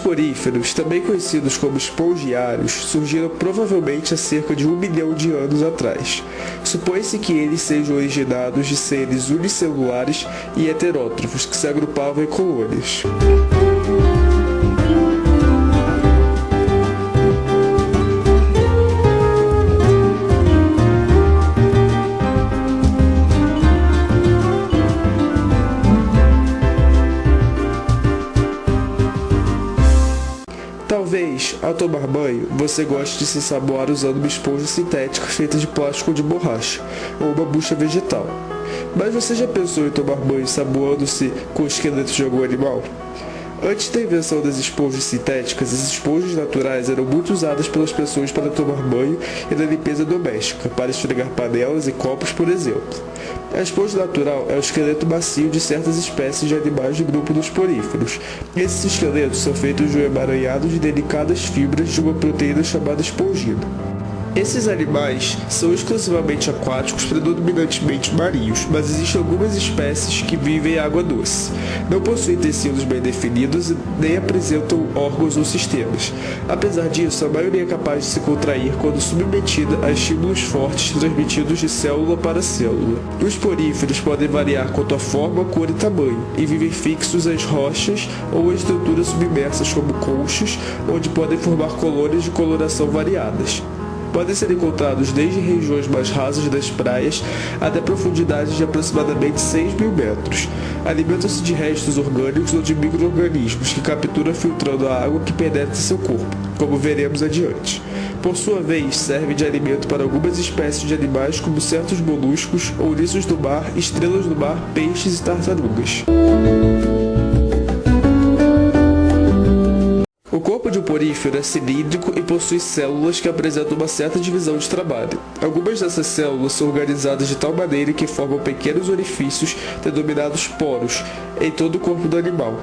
poríferos, também conhecidos como espongiários, surgiram provavelmente há cerca de 1 milhão de anos atrás. Supõe-se que eles sejam originados de seres unicelulares e heterótrofos que se agrupavam em colônias. Talvez, ao tomar banho, você goste de se ensaboar usando uma esponja sintética feita de plástico ou de borracha, ou uma bucha vegetal. Mas você já pensou em tomar banho ensaboando-se com o esqueleto de algum animal? Antes da invenção das esponjas sintéticas, as esponjas naturais eram muito usadas pelas pessoas para tomar banho e na limpeza doméstica, para esfregar panelas e copos, por exemplo. A esponja natural é o esqueleto macio de certas espécies de animais do grupo dos poríferos. Esses esqueletos são feitos de um emaranhado de delicadas fibras de uma proteína chamada espongina. Esses animais são exclusivamente aquáticos, predominantemente marinhos, mas existem algumas espécies que vivem em água doce. Não possuem tecidos bem definidos e nem apresentam órgãos ou sistemas. Apesar disso, a maioria é capaz de se contrair quando submetida a estímulos fortes transmitidos de célula para célula. Os poríferos podem variar quanto à forma, cor e tamanho, e vivem fixos às rochas ou em estruturas submersas como conchas, onde podem formar colônias de coloração variadas. Podem ser encontrados desde regiões mais rasas das praias até profundidades de aproximadamente 6.000 metros. Alimentam-se de restos orgânicos ou de micro-organismos que capturam filtrando a água que penetra em seu corpo, como veremos adiante. Por sua vez, servem de alimento para algumas espécies de animais como certos moluscos, ouriços do mar, estrelas do mar, peixes e tartarugas. O corpo de um porífero é cilíndrico e possui células que apresentam uma certa divisão de trabalho. Algumas dessas células são organizadas de tal maneira que formam pequenos orifícios denominados poros em todo o corpo do animal.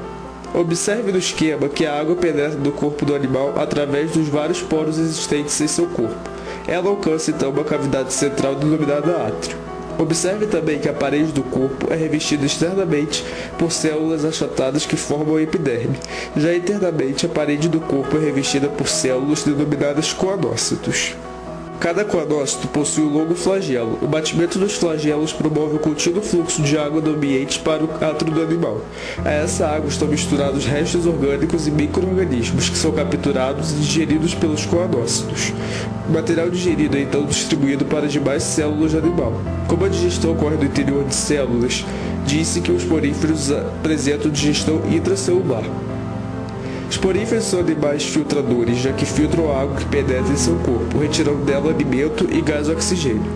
Observe no esquema que a água penetra no corpo do animal através dos vários poros existentes em seu corpo. Ela alcança então uma cavidade central denominada átrio. Observe também que a parede do corpo é revestida externamente por células achatadas que formam a epiderme. Já internamente, a parede do corpo é revestida por células denominadas coanócitos. Cada coanócito possui um longo flagelo. O batimento dos flagelos promove o contínuo fluxo de água do ambiente para o átrio do animal. A essa água estão misturados restos orgânicos e micro-organismos que são capturados e digeridos pelos coanócitos. O material digerido é então distribuído para as demais células do animal. Como a digestão ocorre no interior de células, disse que os poríferos apresentam digestão intracelular. Os poríferos são animais filtradores, já que filtram a água que penetra em seu corpo, retirando dela alimento e gás oxigênio.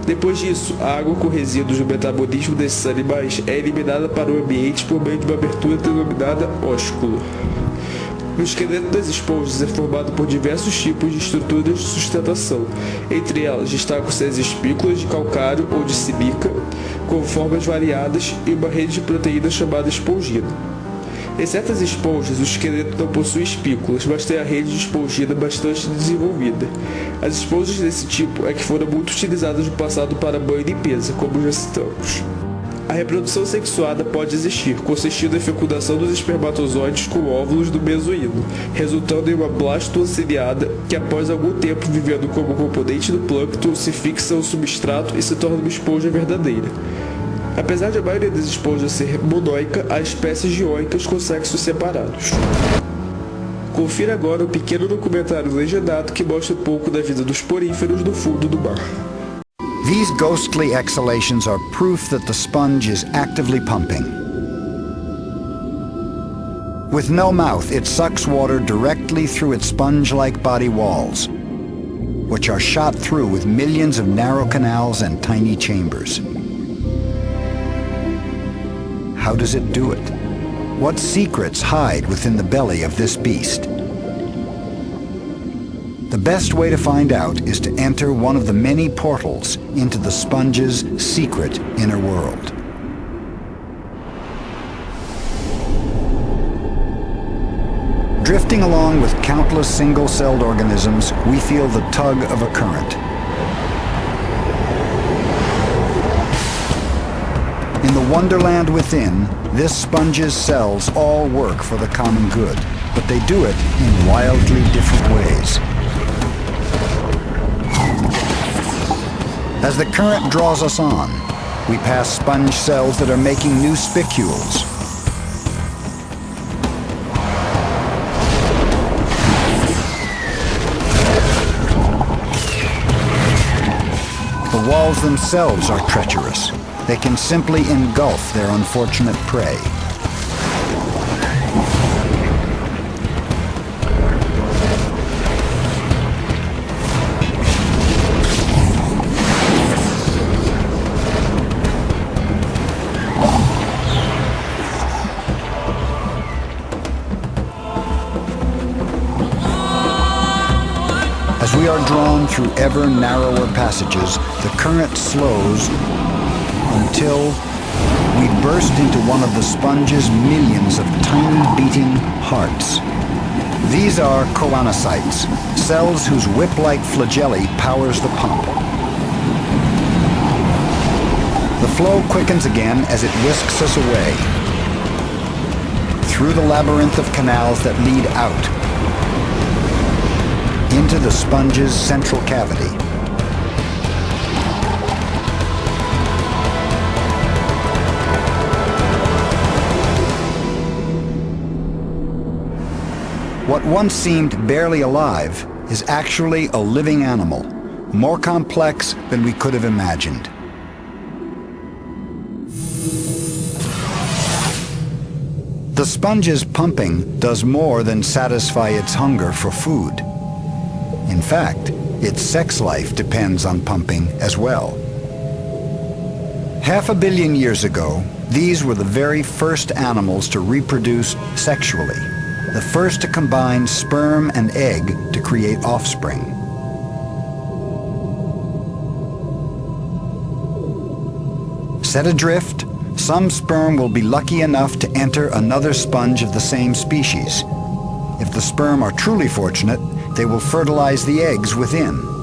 Depois disso, a água com resíduos do metabolismo desses animais é eliminada para o ambiente por meio de uma abertura denominada ósculo. O esqueleto das esponjas é formado por diversos tipos de estruturas de sustentação. Entre elas destacam-se as espículas de calcário ou de sílica, com formas variadas e uma rede de proteínas chamada espongina. Em certas esponjas, o esqueleto não possui espículas, mas tem a rede de espongina bastante desenvolvida. As esponjas desse tipo é que foram muito utilizadas no passado para banho e limpeza, como já citamos. A reprodução sexuada pode existir, consistindo em fecundação dos espermatozoides com óvulos do mesoíno, resultando em uma blastula ciliada que após algum tempo vivendo como componente do plâncton se fixa ao substrato e se torna uma esponja verdadeira. Apesar de a maioria das esponjas ser monoica, há espécies dioicas com sexos separados. Confira agora um pequeno documentário legendado que mostra um pouco da vida dos poríferos no fundo do mar. These ghostly exhalations are proof that the sponge is actively pumping. With no mouth, it sucks water directly through its sponge-like body walls, which are shot through with millions of narrow canals and tiny chambers. How does it do it? What secrets hide within the belly of this beast? The best way to find out is to enter one of the many portals into the sponge's secret inner world. Drifting along with countless single-celled organisms, we feel the tug of a current. In the wonderland within, this sponge's cells all work for the common good. but they do it in wildly different ways. As the current draws us on, we pass sponge cells that are making new spicules. The walls themselves are treacherous. They can simply engulf their unfortunate prey. As we are drawn through ever narrower passages, the current slows until we burst into one of the sponge's millions of tiny beating hearts. These are choanocytes, cells whose whip-like flagellae powers the pump. The flow quickens again as it whisks us away through the labyrinth of canals that lead out into the sponge's central cavity. What once seemed barely alive is actually a living animal, more complex than we could have imagined. The sponge's pumping does more than satisfy its hunger for food. In fact, its sex life depends on pumping as well. 500 million years ago, these were the very first animals to reproduce sexually, the first to combine sperm and egg to create offspring. Set adrift, some sperm will be lucky enough to enter another sponge of the same species. If the sperm are truly fortunate, they will fertilize the eggs within.